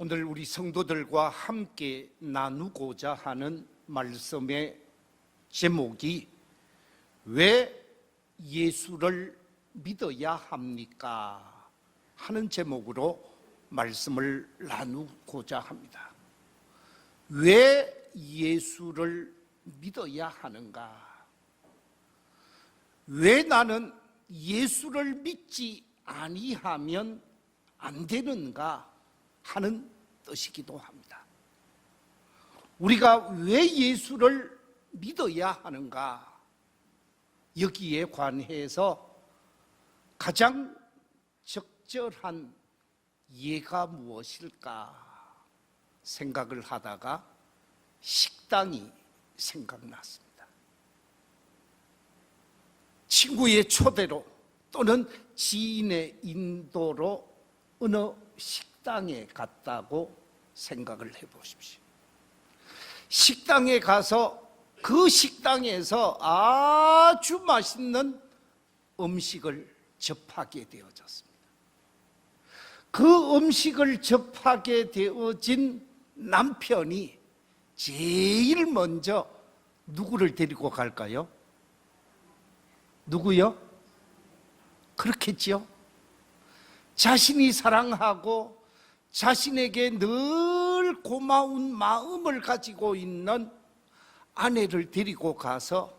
오늘 우리 성도들과 함께 나누고자 하는 말씀의 제목이 왜 예수를 믿어야 합니까? 하는 제목으로 말씀을 나누고자 합니다. 왜 예수를 믿어야 하는가? 왜 나는 예수를 믿지 아니하면 안 되는가 하는 뜻이기도 합니다. 우리가 왜 예수를 믿어야 하는가? 여기에 관해서 가장 적절한 예가 무엇일까 생각을 하다가 식당이 생각났습니다. 친구의 초대로 또는 지인의 인도로 어느 식당에 갔다고 생각을 해보십시오. 식당에 가서 그 식당에서 아주 맛있는 음식을 접하게 되어졌습니다. 그 음식을 접하게 되어진 남편이 제일 먼저 누구를 데리고 갈까요? 누구요? 그렇겠죠. 자신이 사랑하고 자신에게 늘 고마운 마음을 가지고 있는 아내를 데리고 가서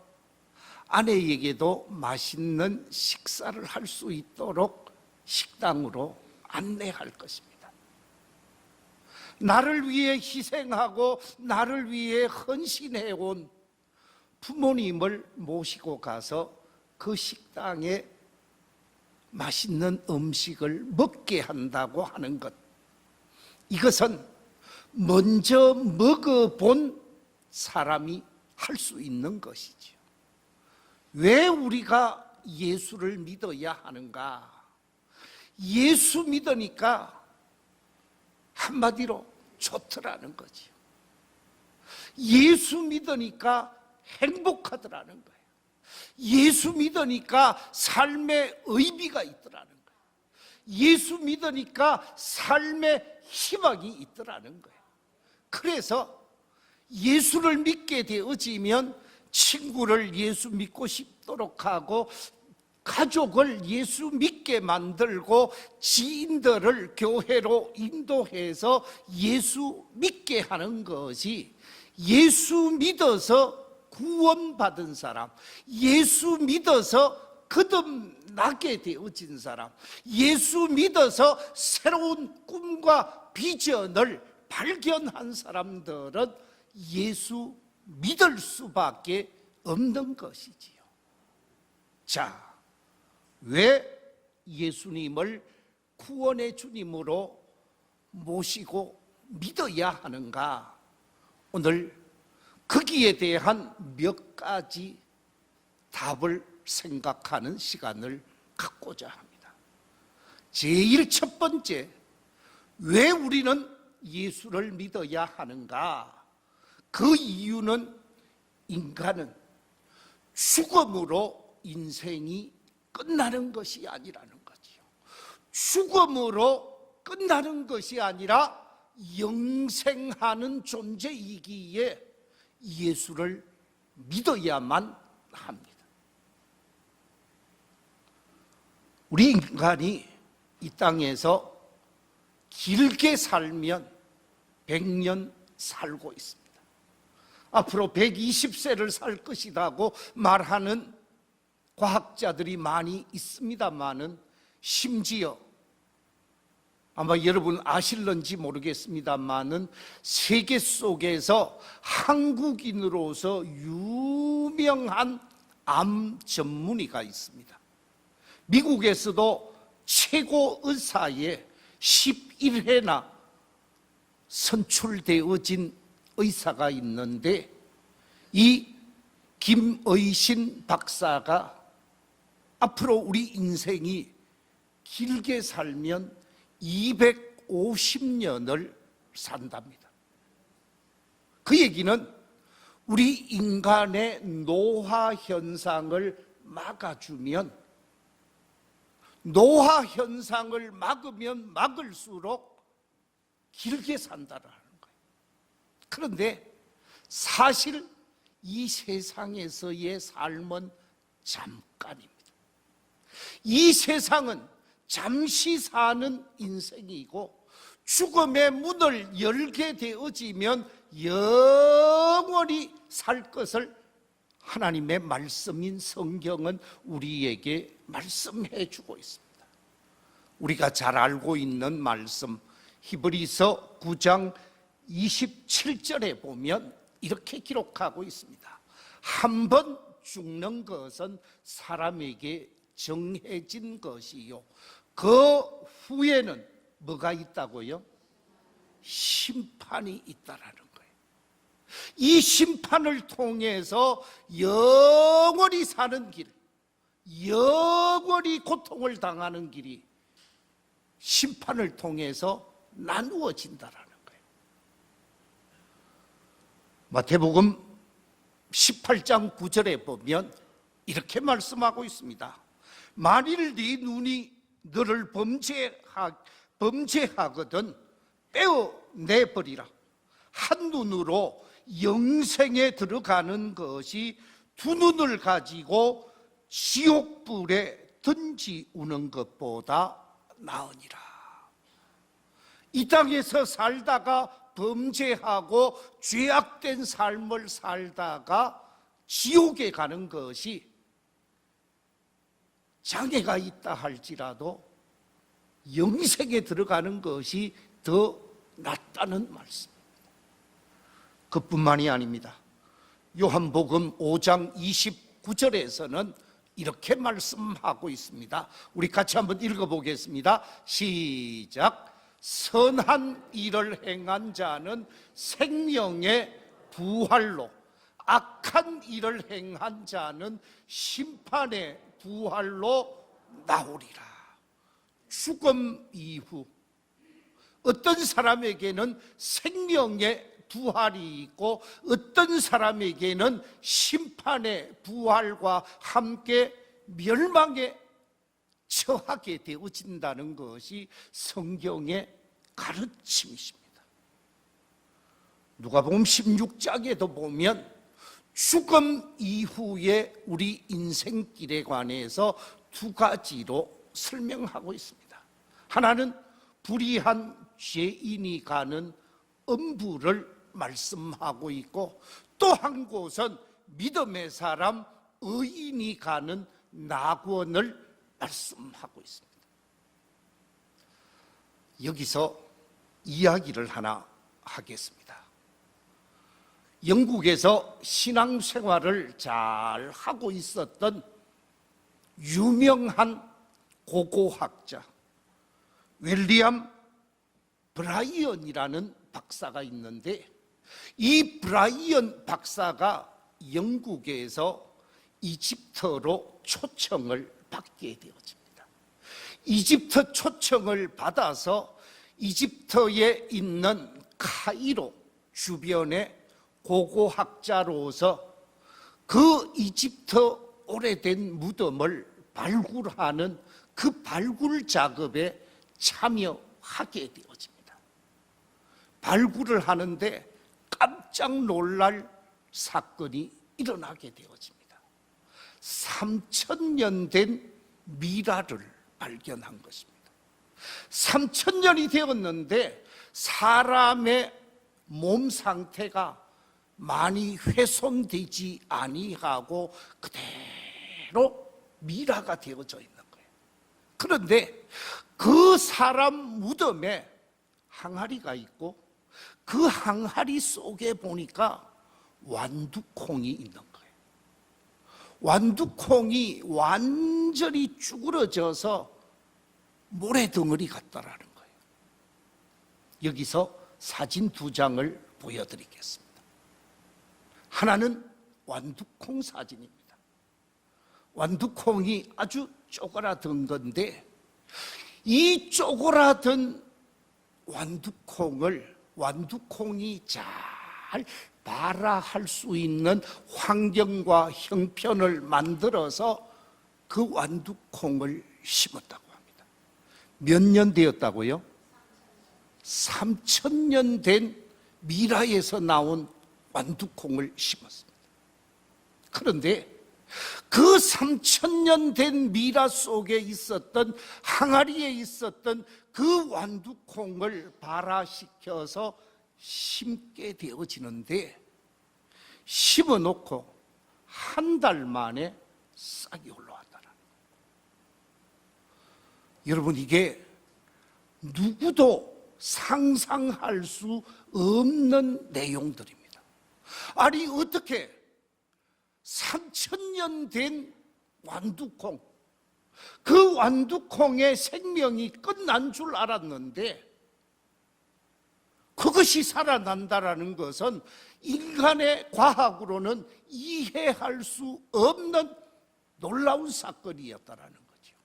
아내에게도 맛있는 식사를 할 수 있도록 식당으로 안내할 것입니다. 나를 위해 희생하고 나를 위해 헌신해온 부모님을 모시고 가서 그 식당에 맛있는 음식을 먹게 한다고 하는 것, 이것은 먼저 먹어본 사람이 할 수 있는 것이지요. 왜 우리가 예수를 믿어야 하는가? 예수 믿으니까 한마디로 좋더라는 거지요. 예수 믿으니까 행복하더라는 거예요. 예수 믿으니까 삶의 의미가 있더라는 거예요. 예수 믿으니까 삶의 희망이 있더라는 거예요. 그래서 예수를 믿게 되어지면 친구를 예수 믿고 싶도록 하고 가족을 예수 믿게 만들고 지인들을 교회로 인도해서 예수 믿게 하는 것이 예수 믿어서 구원받은 사람, 예수 믿어서 거듭나게 되어진 사람, 예수 믿어서 새로운 꿈과 비전을 발견한 사람들은 예수 믿을 수밖에 없는 것이지요. 자, 왜 예수님을 구원의 주님으로 모시고 믿어야 하는가? 오늘 거기에 대한 몇 가지 답을 생각하는 시간을 갖고자 합니다. 제일 첫 번째, 왜 우리는 예수를 믿어야 하는가? 그 이유는 인간은 죽음으로 인생이 끝나는 것이 아니라는 거지요. 죽음으로 끝나는 것이 아니라 영생하는 존재이기에 예수를 믿어야만 합니다. 우리 인간이 이 땅에서 길게 살면 100년 살고 있습니다. 앞으로 120세를 살 것이라고 말하는 과학자들이 많이 있습니다만은 심지어 아마 여러분 아실런지 모르겠습니다만은 세계 속에서 한국인으로서 유명한 암 전문의가 있습니다. 미국에서도 최고 의사에 11회나 선출되어진 의사가 있는데 이 김의신 박사가 앞으로 우리 인생이 길게 살면 250년을 산답니다. 그 얘기는 우리 인간의 노화 현상을 막아주면, 노화 현상을 막으면 막을수록 길게 산다라는 거예요. 그런데 사실 이 세상에서의 삶은 잠깐입니다. 이 세상은 잠시 사는 인생이고 죽음의 문을 열게 되어지면 영원히 살 것을 하나님의 말씀인 성경은 우리에게 말씀해 주고 있습니다. 우리가 잘 알고 있는 말씀 히브리서 9장 27절에 보면 이렇게 기록하고 있습니다. 한 번 죽는 것은 사람에게 정해진 것이요 그 후에는 뭐가 있다고요? 심판이 있다라는 거예요. 이 심판을 통해서 영원히 사는 길, 영원히 고통을 당하는 길이 심판을 통해서 나누어진다라는 거예요. 마태복음 18장 9절에 보면 이렇게 말씀하고 있습니다. 만일 네 눈이 너를 범죄하거든 떼어내버리라. 한 눈으로 영생에 들어가는 것이 두 눈을 가지고 지옥불에 던지우는 것보다 나으니라. 이 땅에서 살다가 범죄하고 죄악된 삶을 살다가 지옥에 가는 것이 장애가 있다 할지라도 영생에 들어가는 것이 더 낫다는 말씀입니다. 그뿐만이 아닙니다. 요한복음 5장 29절에서는 이렇게 말씀하고 있습니다. 우리 같이 한번 읽어보겠습니다. 시작. 선한 일을 행한 자는 생명의 부활로, 악한 일을 행한 자는 심판의 부활로 나오리라. 죽음 이후 어떤 사람에게는 생명의 부활이 있고 어떤 사람에게는 심판의 부활과 함께 멸망에 처하게 되어진다는 것이 성경의 가르침이십니다. 누가복음 16장에도 보면 죽음 이후에 우리 인생길에 관해서 두 가지로 설명하고 있습니다. 하나는 불의한 죄인이 가는 음부를 말씀하고 있고 또 한 곳은 믿음의 사람 의인이 가는 낙원을 말씀하고 있습니다. 여기서 이야기를 하나 하겠습니다. 영국에서 신앙생활을 잘 하고 있었던 유명한 고고학자 윌리엄 브라이언이라는 박사가 있는데 이 브라이언 박사가 영국에서 이집트로 초청을 받게 되어집니다. 이집트 초청을 받아서 이집트에 있는 카이로 주변에 고고학자로서 그 이집트 오래된 무덤을 발굴하는 그 발굴 작업에 참여하게 되어집니다. 발굴을 하는데 깜짝 놀랄 사건이 일어나게 되어집니다. 3,000년 된 미라를 발견한 것입니다. 3,000년이 되었는데 사람의 몸 상태가 많이 훼손되지 아니하고 그대로 미라가 되어져 있는 거예요. 그런데 그 사람 무덤에 항아리가 있고 그 항아리 속에 보니까 완두콩이 있는 거예요. 완두콩이 완전히 쭈그러져서 모래덩어리 같다라는 거예요. 여기서 사진 두 장을 보여드리겠습니다. 하나는 완두콩 사진입니다. 완두콩이 아주 쪼그라든 건데 이 쪼그라든 완두콩이 잘 발화할 수 있는 환경과 형편을 만들어서 그 완두콩을 심었다고 합니다. 몇 년 되었다고요? 3,000년 된 미라에서 나온 완두콩을 심었습니다. 그런데 그 3,000년 된 미라 속에 있었던, 항아리에 있었던 그 완두콩을 발화시켜서 심게 되어지는데, 심어놓고 한 달 만에 싹이 올라왔다는 거예요. 여러분, 이게 누구도 상상할 수 없는 내용들입니다. 아니, 어떻게 3,000년 된 완두콩, 그 완두콩의 생명이 끝난 줄 알았는데 그것이 살아난다라는 것은 인간의 과학으로는 이해할 수 없는 놀라운 사건이었다라는 거죠.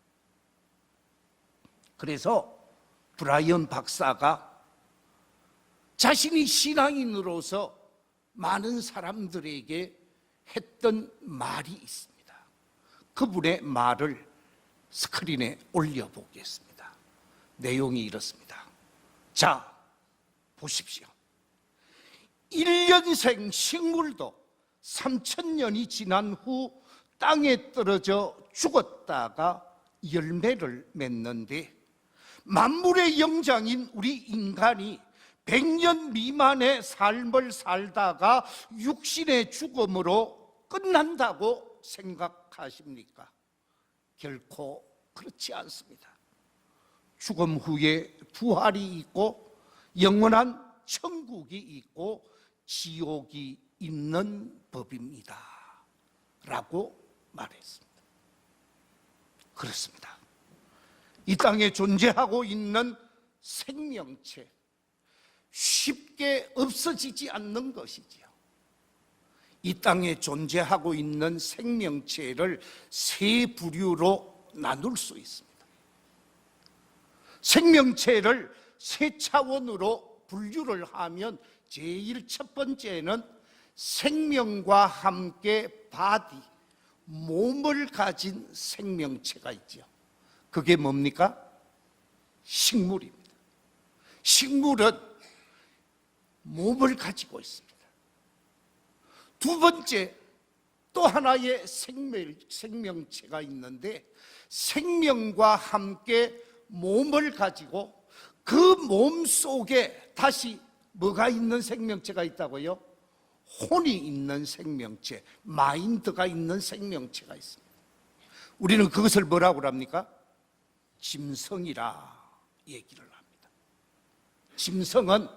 그래서 브라이언 박사가 자신이 신앙인으로서 많은 사람들에게 했던 말이 있습니다. 그분의 말을 스크린에 올려보겠습니다. 내용이 이렇습니다. 자, 보십시오. 1년생 식물도 3,000년이 지난 후 땅에 떨어져 죽었다가 열매를 맺는데, 만물의 영장인 우리 인간이 100년 미만의 삶을 살다가 육신의 죽음으로 끝난다고 생각하십니까? 결코 그렇지 않습니다. 죽음 후에 부활이 있고 영원한 천국이 있고 지옥이 있는 법입니다 라고 말했습니다. 그렇습니다. 이 땅에 존재하고 있는 생명체, 쉽게 없어지지 않는 것이지요. 이 땅에 존재하고 있는 생명체를 세 부류로 나눌 수 있습니다. 생명체를 세 차원으로 분류를 하면 제일 첫 번째는 생명과 함께 바디, 몸을 가진 생명체가 있죠. 그게 뭡니까? 식물입니다. 식물은 몸을 가지고 있습니다. 두 번째, 또 하나의 생명체가 있는데, 생명과 함께 몸을 가지고 그 몸 속에 다시 뭐가 있는 생명체가 있다고요? 혼이 있는 생명체, 마인드가 있는 생명체가 있습니다. 우리는 그것을 뭐라고 합니까? 짐승이라 얘기를 합니다. 짐승은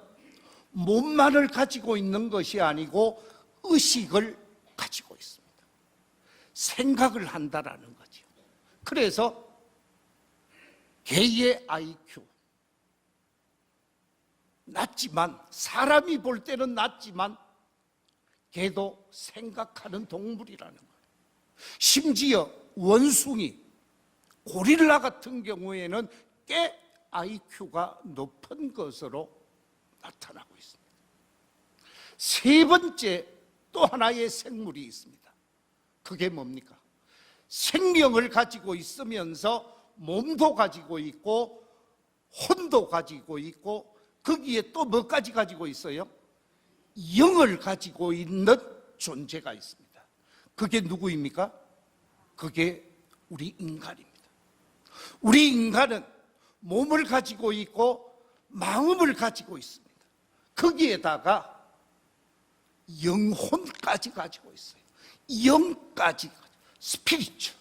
몸만을 가지고 있는 것이 아니고 의식을 가지고 있습니다. 생각을 한다라는 거죠. 그래서 개의 IQ 낮지만, 사람이 볼 때는 낮지만 개도 생각하는 동물이라는 거예요. 심지어 원숭이, 고릴라 같은 경우에는 꽤 IQ가 높은 것으로 나타나고 있습니다. 세 번째, 또 하나의 생물이 있습니다. 그게 뭡니까? 생명을 가지고 있으면서 몸도 가지고 있고 혼도 가지고 있고 거기에 또 뭐까지 가지고 있어요? 영을 가지고 있는 존재가 있습니다. 그게 누구입니까? 그게 우리 인간입니다. 우리 인간은 몸을 가지고 있고 마음을 가지고 있습니다. 거기에다가 영혼까지 가지고 있어요. 영까지, 스피리추,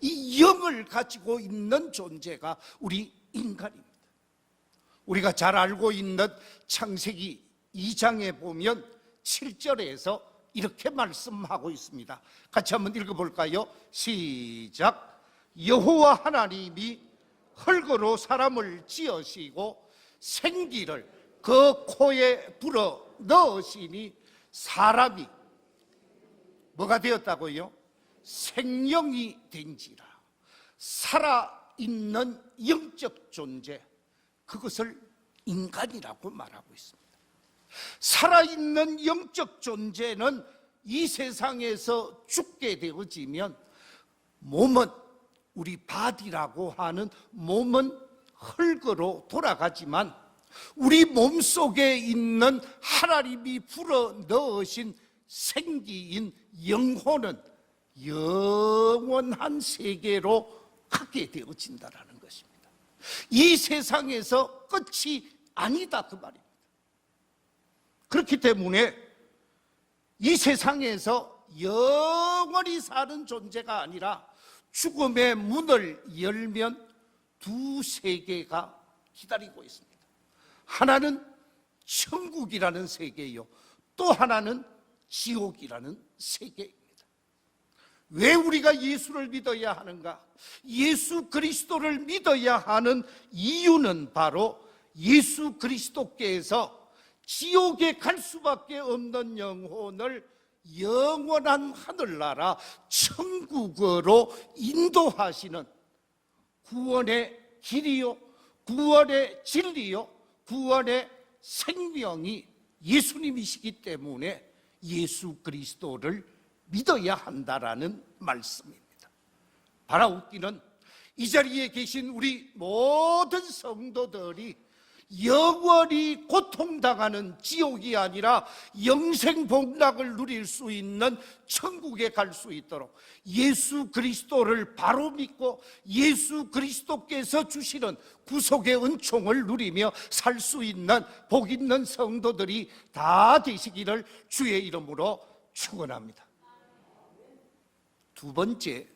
이 영을 가지고 있는 존재가 우리 인간입니다. 우리가 잘 알고 있는 창세기 2장에 보면 7절에서 이렇게 말씀하고 있습니다. 같이 한번 읽어볼까요? 시작. 여호와 하나님이 흙으로 사람을 지으시고 생기를 그 코에 불어 넣으시니 사람이 뭐가 되었다고요? 생명이 된지라. 살아있는 영적 존재, 그것을 인간이라고 말하고 있습니다. 살아있는 영적 존재는 이 세상에서 죽게 되어지면 몸은, 우리 바디라고 하는 몸은 흙으로 돌아가지만 우리 몸속에 있는 하나님이 불어 넣으신 생기인 영혼은 영원한 세계로 가게 되어진다는 것입니다. 이 세상에서 끝이 아니다 그 말입니다. 그렇기 때문에 이 세상에서 영원히 사는 존재가 아니라 죽음의 문을 열면 두 세계가 기다리고 있습니다. 하나는 천국이라는 세계요, 또 하나는 지옥이라는 세계입니다. 왜 우리가 예수를 믿어야 하는가? 예수 그리스도를 믿어야 하는 이유는 바로 예수 그리스도께서 지옥에 갈 수밖에 없는 영혼을 영원한 하늘나라 천국으로 인도하시는 구원의 길이요, 구원의 진리요, 구원의 생명이 예수님이시기 때문에 예수 그리스도를 믿어야 한다라는 말씀입니다. 바라옵기는 이 자리에 계신 우리 모든 성도들이 영원히 고통당하는 지옥이 아니라 영생 복락을 누릴 수 있는 천국에 갈 수 있도록 예수 그리스도를 바로 믿고 예수 그리스도께서 주시는 구속의 은총을 누리며 살 수 있는 복 있는 성도들이 다 되시기를 주의 이름으로 축원합니다. 두 번째,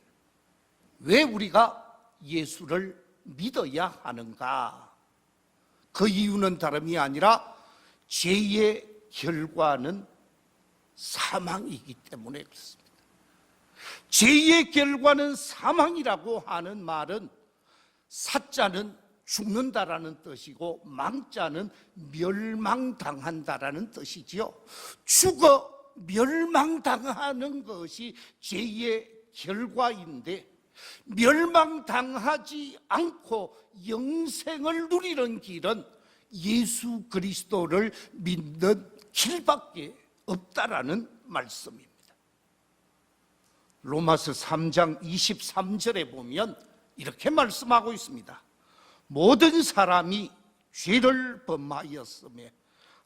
왜 우리가 예수를 믿어야 하는가? 그 이유는 다름이 아니라 죄의 결과는 사망이기 때문에 그렇습니다. 죄의 결과는 사망이라고 하는 말은 사자는 죽는다라는 뜻이고 망자는 멸망당한다라는 뜻이지요. 죽어 멸망당하는 것이 죄의 결과인데 멸망당하지 않고 영생을 누리는 길은 예수 그리스도를 믿는 길밖에 없다라는 말씀입니다. 로마서 3장 23절에 보면 이렇게 말씀하고 있습니다. 모든 사람이 죄를 범하였으며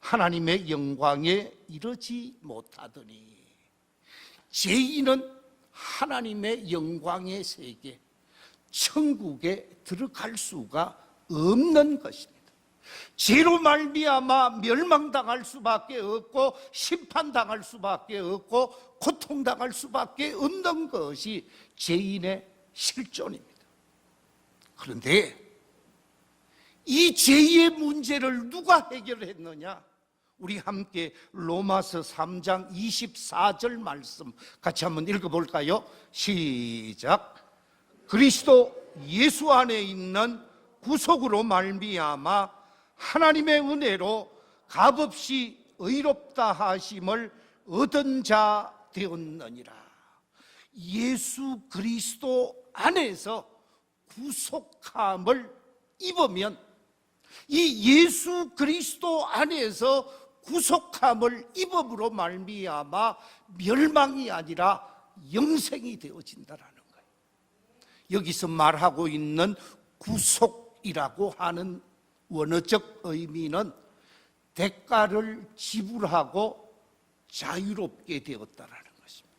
하나님의 영광에 이르지 못하더니, 죄인은 하나님의 영광의 세계, 천국에 들어갈 수가 없는 것입니다. 죄로 말미암아 멸망당할 수밖에 없고 심판당할 수밖에 없고 고통당할 수밖에 없는 것이 죄인의 실존입니다. 그런데 이 죄의 문제를 누가 해결했느냐? 우리 함께 로마서 3장 24절 말씀 같이 한번 읽어볼까요? 시작. 그리스도 예수 안에 있는 구속으로 말미암아 하나님의 은혜로 값없이 의롭다 하심을 얻은 자 되었느니라. 예수 그리스도 안에서 구속함을 입으면, 이 예수 그리스도 안에서 구속함을 입음으로 말미암아 멸망이 아니라 영생이 되어진다라는 거예요. 여기서 말하고 있는 구속이라고 하는 원어적 의미는 대가를 지불하고 자유롭게 되었다라는 것입니다.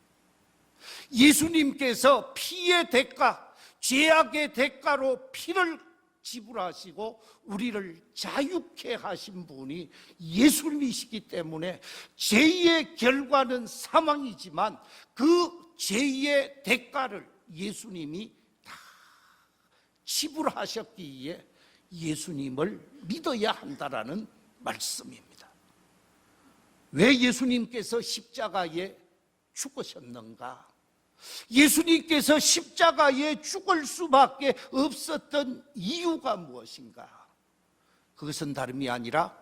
예수님께서 피의 대가, 죄악의 대가로 피를 지불하시고 우리를 자유케 하신 분이 예수님이시기 때문에 죄의 결과는 사망이지만 그 죄의 대가를 예수님이 다 지불하셨기에 예수님을 믿어야 한다라는 말씀입니다. 왜 예수님께서 십자가에 죽으셨는가? 예수님께서 십자가에 죽을 수밖에 없었던 이유가 무엇인가? 그것은 다름이 아니라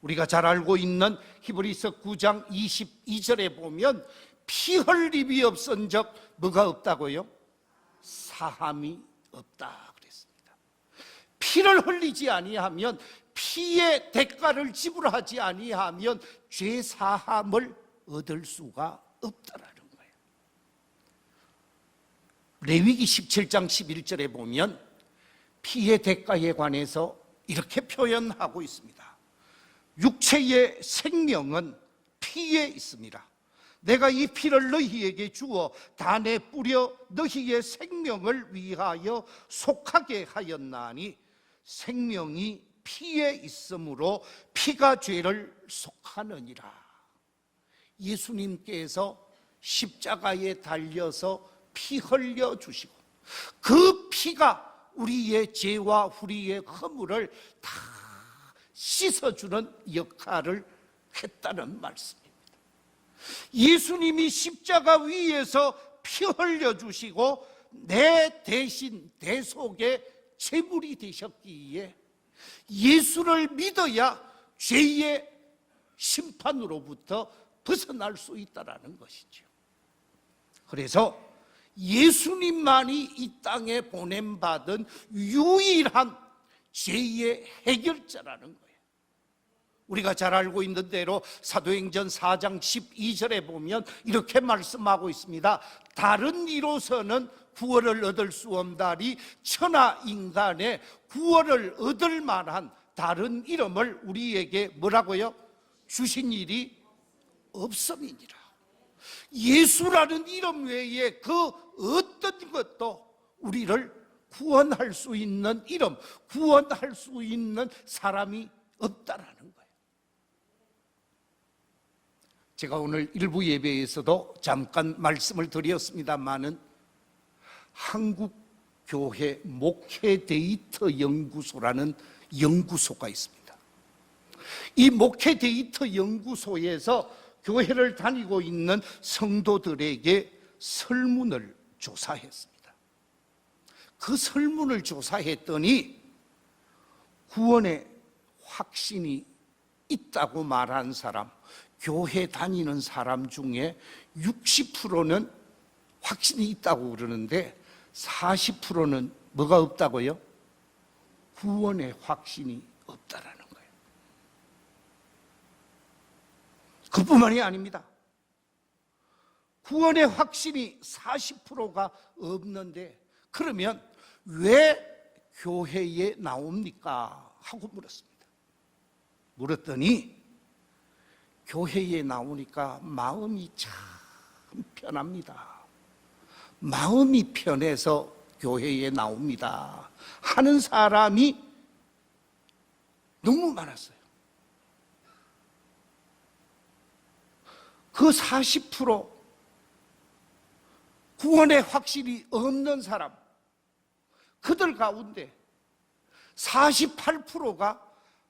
우리가 잘 알고 있는 히브리서 9장 22절에 보면 피 흘림이 없은즉 뭐가 없다고요? 사함이 없다 그랬습니다. 피를 흘리지 아니하면, 피의 대가를 지불하지 아니하면 죄 사함을 얻을 수가 없다라는 거예요. 레위기 17장 11절에 보면 피의 대가에 관해서 이렇게 표현하고 있습니다. 육체의 생명은 피에 있습니다. 내가 이 피를 너희에게 주어 단에 뿌려 너희의 생명을 위하여 속하게 하였나니 생명이 피에 있으므로 피가 죄를 속하느니라. 예수님께서 십자가에 달려서 피 흘려 주시고 그 피가 우리의 죄와 우리의 허물을 다 씻어주는 역할을 했다는 말씀입니다. 예수님이 십자가 위에서 피 흘려주시고 내 대신 대속의 제물이 되셨기에 예수를 믿어야 죄의 심판으로부터 벗어날 수 있다는 것이죠. 그래서 예수님만이 이 땅에 보냄받은 유일한 죄의 해결자라는 거예요. 우리가 잘 알고 있는 대로 사도행전 4장 12절에 보면 이렇게 말씀하고 있습니다. 다른 이로서는 구원을 얻을 수 없다니 천하 인간의 구원을 얻을 만한 다른 이름을 우리에게 뭐라고요? 주신 일이 없음이니라. 예수라는 이름 외에 그 어떤 것도 우리를 구원할 수 있는 이름, 구원할 수 있는 사람이 없다라는 거예요. 제가 오늘 일부 예배에서도 잠깐 말씀을 드렸습니다마는 한국교회 목회데이터 연구소라는 연구소가 있습니다. 이 목회데이터 연구소에서 교회를 다니고 있는 성도들에게 설문을 조사했습니다. 그 설문을 조사했더니 구원의 확신이 있다고 말한 사람, 교회 다니는 사람 중에 60%는 확신이 있다고 그러는데 40%는 뭐가 없다고요? 구원의 확신이 없다라는 거예요. 그뿐만이 아닙니다. 구원의 확신이 40%가 없는데 그러면 왜 교회에 나옵니까? 하고 물었습니다. 물었더니 교회에 나오니까 마음이 참 편합니다. 마음이 편해서 교회에 나옵니다 하는 사람이 너무 많았어요. 그 40% 구원의 확실히 없는 사람, 그들 가운데 48%가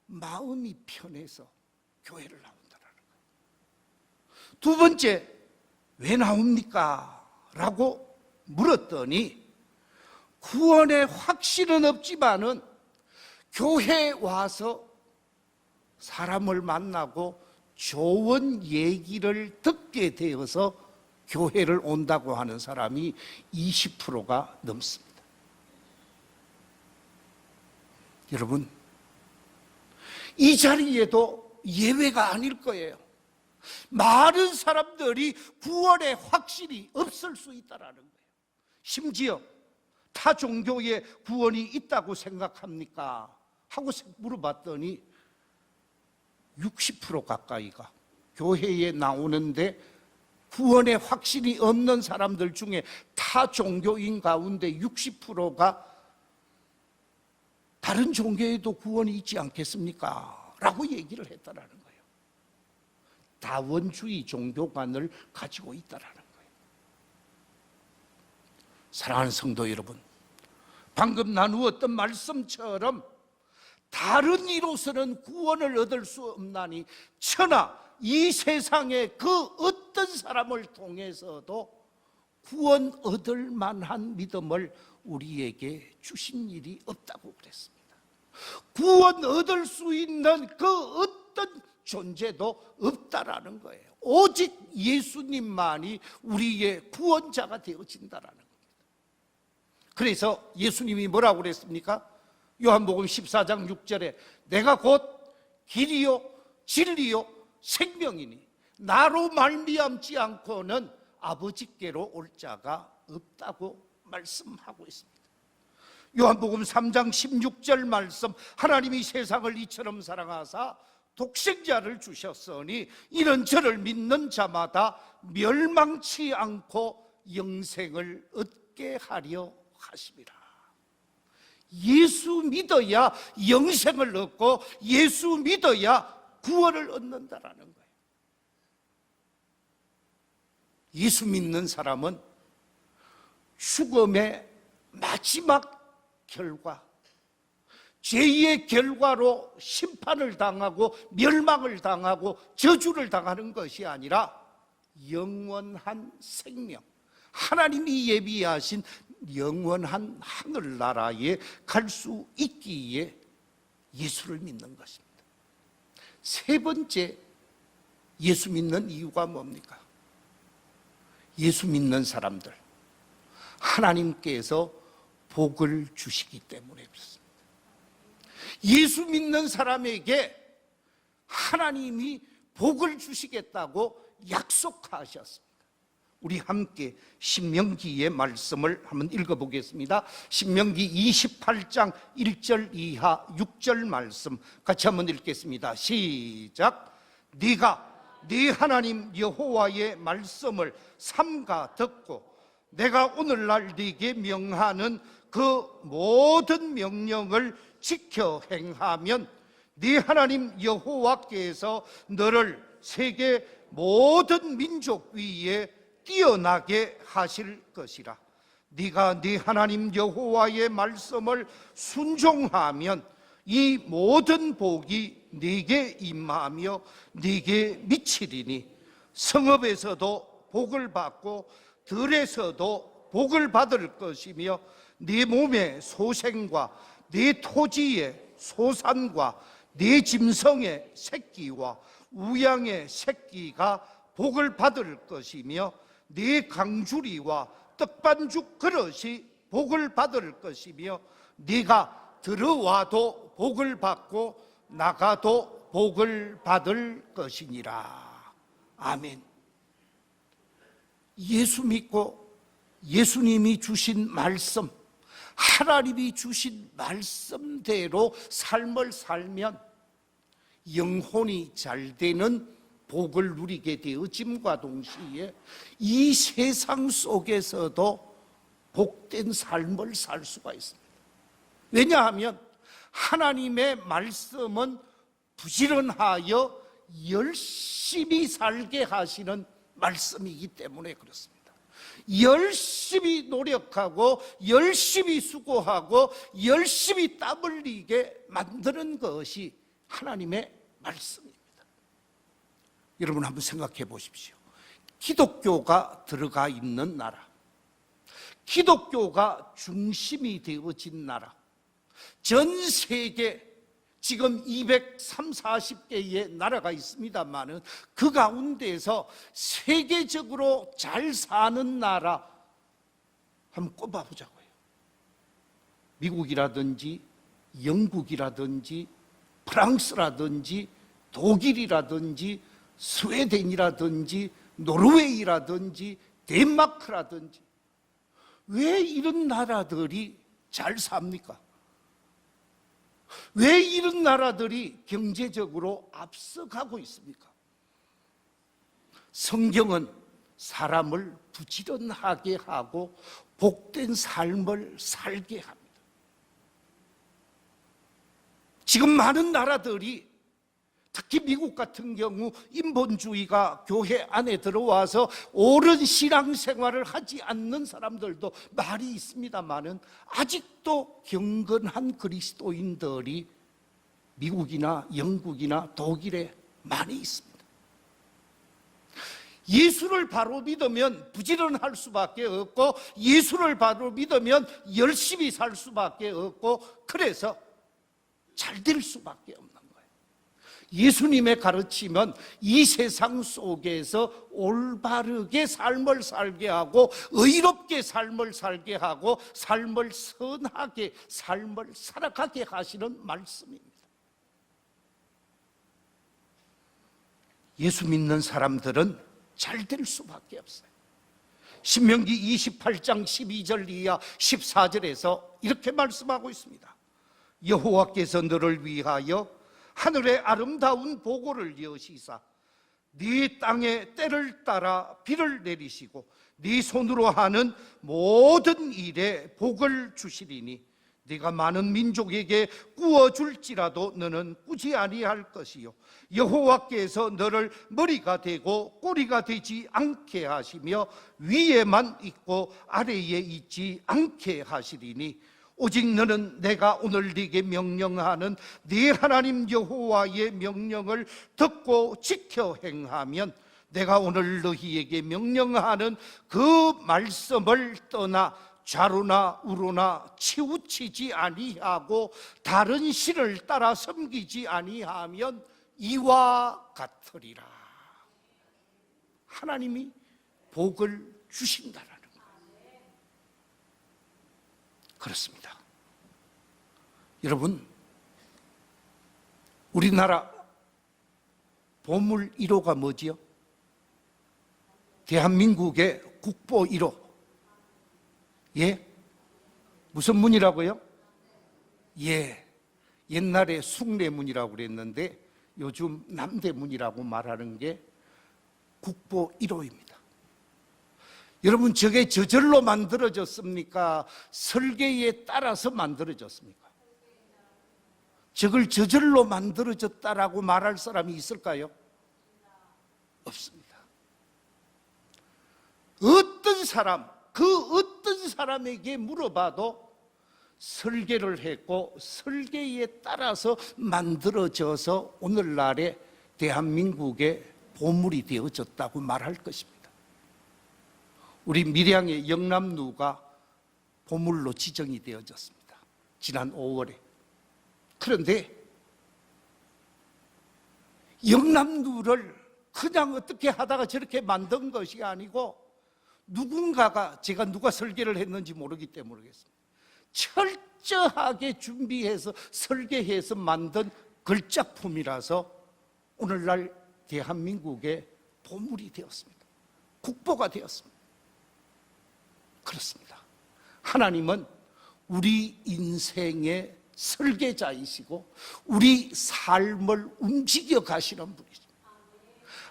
마음이 편해서 교회를 나온다는 거예요. 두 번째, 왜 나옵니까? 라고 물었더니 구원의 확신은 없지만은 교회에 와서 사람을 만나고 좋은 얘기를 듣게 되어서 교회를 온다고 하는 사람이 20%가 넘습니다. 여러분, 이 자리에도 예외가 아닐 거예요. 많은 사람들이 구원의 확신이 없을 수 있다는 거예요. 심지어 타 종교에 구원이 있다고 생각합니까? 하고 물어봤더니 60% 가까이가 교회에 나오는데 구원의 확신이 없는 사람들 중에 타 종교인 가운데 60%가 다른 종교에도 구원이 있지 않겠습니까? 라고 얘기를 했다라는 거예요. 다원주의 종교관을 가지고 있다라는 거예요. 사랑하는 성도 여러분, 방금 나누었던 말씀처럼 다른 이로서는 구원을 얻을 수 없나니 천하 이 세상의 그 어떤 사람을 통해서도 구원 얻을 만한 믿음을 우리에게 주신 일이 없다고 그랬습니다. 구원 얻을 수 있는 그 어떤 존재도 없다라는 거예요. 오직 예수님만이 우리의 구원자가 되어진다라는 겁니다. 그래서 예수님이 뭐라고 그랬습니까? 요한복음 14장 6절에 내가 곧 길이요 진리요 생명이니 나로 말미암지 않고는 아버지께로 올 자가 없다고 말씀하고 있습니다. 요한복음 3장 16절 말씀, 하나님이 세상을 이처럼 사랑하사 독생자를 주셨으니 이는 저를 믿는 자마다 멸망치 않고 영생을 얻게 하려 하심이라. 예수 믿어야 영생을 얻고 예수 믿어야 구원을 얻는다라는 거예요. 예수 믿는 사람은 죽음의 마지막 결과, 죄의 결과로 심판을 당하고 멸망을 당하고 저주를 당하는 것이 아니라 영원한 생명, 하나님이 예비하신 영원한 하늘나라에 갈 수 있기에 예수를 믿는 것입니다. 세 번째, 예수 믿는 이유가 뭡니까? 예수 믿는 사람들, 하나님께서 복을 주시기 때문에 그렇습니다. 예수 믿는 사람에게 하나님이 복을 주시겠다고 약속하셨습니다. 우리 함께 신명기의 말씀을 한번 읽어보겠습니다. 신명기 28장 1절 이하 6절 말씀 같이 한번 읽겠습니다. 시작. 네가 네 하나님 여호와의 말씀을 삼가 듣고 내가 오늘날 네게 명하는 그 모든 명령을 지켜 행하면 네 하나님 여호와께서 너를 세계 모든 민족 위에 뛰어나게 하실 것이라. 네가 네 하나님 여호와의 말씀을 순종하면 이 모든 복이 네게 임하며 네게 미치리니 성읍에서도 복을 받고 들에서도 복을 받을 것이며 네 몸의 소생과 네 토지의 소산과 네 짐승의 새끼와 우양의 새끼가 복을 받을 것이며 네 강주리와 떡반죽 그릇이 복을 받을 것이며 네가 들어와도 복을 받고 나가도 복을 받을 것이니라. 아멘. 예수 믿고 예수님이 주신 말씀, 하나님이 주신 말씀대로 삶을 살면 영혼이 잘 되는 복을 누리게 되어짐과 동시에 이 세상 속에서도 복된 삶을 살 수가 있습니다. 왜냐하면 하나님의 말씀은 부지런하여 열심히 살게 하시는 말씀이기 때문에 그렇습니다. 열심히 노력하고 열심히 수고하고 열심히 땀 흘리게 만드는 것이 하나님의 말씀입니다. 여러분 한번 생각해 보십시오. 기독교가 들어가 있는 나라, 기독교가 중심이 되어진 나라, 전 세계 지금 240개의 나라가 있습니다만은 그 가운데서 세계적으로 잘 사는 나라 한번 꼽아보자고요. 미국이라든지 영국이라든지 프랑스라든지 독일이라든지 스웨덴이라든지 노르웨이라든지 덴마크라든지 왜 이런 나라들이 잘 삽니까? 왜 이런 나라들이 경제적으로 앞서가고 있습니까? 성경은 사람을 부지런하게 하고 복된 삶을 살게 합니다. 지금 많은 나라들이 특히 미국 같은 경우 인본주의가 교회 안에 들어와서 옳은 신앙생활을 하지 않는 사람들도 많이 있습니다만은 아직도 경건한 그리스도인들이 미국이나 영국이나 독일에 많이 있습니다. 예수를 바로 믿으면 부지런할 수밖에 없고 예수를 바로 믿으면 열심히 살 수밖에 없고 그래서 잘 될 수밖에 없는 거예요. 예수님의 가르침은 이 세상 속에서 올바르게 삶을 살게 하고 의롭게 삶을 살게 하고 삶을 선하게 삶을 살아가게 하시는 말씀입니다. 예수 믿는 사람들은 잘 될 수밖에 없어요. 신명기 28장 12절 이하 14절에서 이렇게 말씀하고 있습니다. 여호와께서 너를 위하여 하늘의 아름다운 보고를 여시사 네 땅에 때를 따라 비를 내리시고 네 손으로 하는 모든 일에 복을 주시리니 네가 많은 민족에게 구워줄지라도 너는 꾸지 아니할 것이요 여호와께서 너를 머리가 되고 꼬리가 되지 않게 하시며 위에만 있고 아래에 있지 않게 하시리니 오직 너는 내가 오늘 네게 명령하는 네 하나님 여호와의 명령을 듣고 지켜 행하면 내가 오늘 너희에게 명령하는 그 말씀을 떠나 좌로나 우로나 치우치지 아니하고 다른 신을 따라 섬기지 아니하면 이와 같으리라. 하나님이 복을 주신다라는 거예요. 그렇습니다. 여러분, 우리나라 보물 1호가 뭐지요? 대한민국의 국보 1호. 예? 무슨 문이라고요? 예. 옛날에 숭례문이라고 그랬는데 요즘 남대문이라고 말하는 게 국보 1호입니다. 여러분, 저게 저절로 만들어졌습니까? 설계에 따라서 만들어졌습니까? 저걸 저절로 만들어졌다라고 말할 사람이 있을까요? 없습니다. 어떤 사람, 그 어떤 사람에게 물어봐도 설계를 했고 설계에 따라서 만들어져서 오늘날의 대한민국의 보물이 되어졌다고 말할 것입니다. 우리 밀양의 영남루가 보물로 지정이 되어졌습니다. 지난 5월에. 그런데 영남루를 그냥 어떻게 하다가 저렇게 만든 것이 아니고 누군가가, 제가 누가 설계를 했는지 모르기 때문에 모르겠습니다. 철저하게 준비해서 설계해서 만든 걸작품이라서 오늘날 대한민국의 보물이 되었습니다. 국보가 되었습니다. 그렇습니다. 하나님은 우리 인생의 설계자이시고 우리 삶을 움직여 가시는 분이십니다.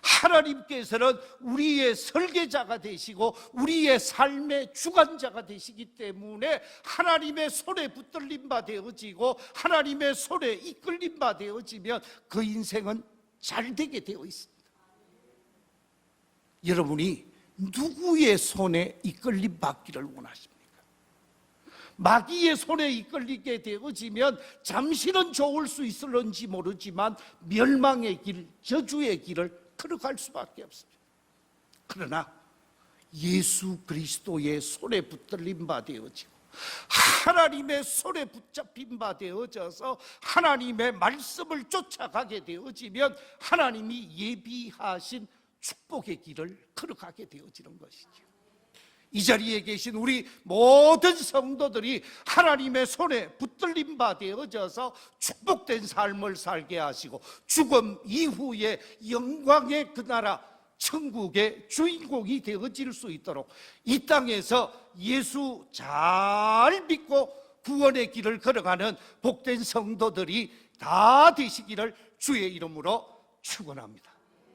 하나님께서는 우리의 설계자가 되시고 우리의 삶의 주관자가 되시기 때문에 하나님의 손에 붙들린 바 되어지고 하나님의 손에 이끌린 바 되어지면 그 인생은 잘 되게 되어 있습니다. 여러분이 누구의 손에 이끌림 받기를 원하십니까? 마귀의 손에 이끌리게 되어지면 잠시는 좋을 수 있을런지 모르지만 멸망의 길, 저주의 길을 걸어갈 수밖에 없습니다. 그러나 예수 그리스도의 손에 붙들린 바 되어지고 하나님의 손에 붙잡힌 바 되어져서 하나님의 말씀을 쫓아가게 되어지면 하나님이 예비하신 축복의 길을 걸어가게 되어지는 것이죠. 이 자리에 계신 우리 모든 성도들이 하나님의 손에 붙들린 바 되어져서 축복된 삶을 살게 하시고 죽음 이후에 영광의 그 나라 천국의 주인공이 되어질 수 있도록 이 땅에서 예수 잘 믿고 구원의 길을 걸어가는 복된 성도들이 다 되시기를 주의 이름으로 축원합니다.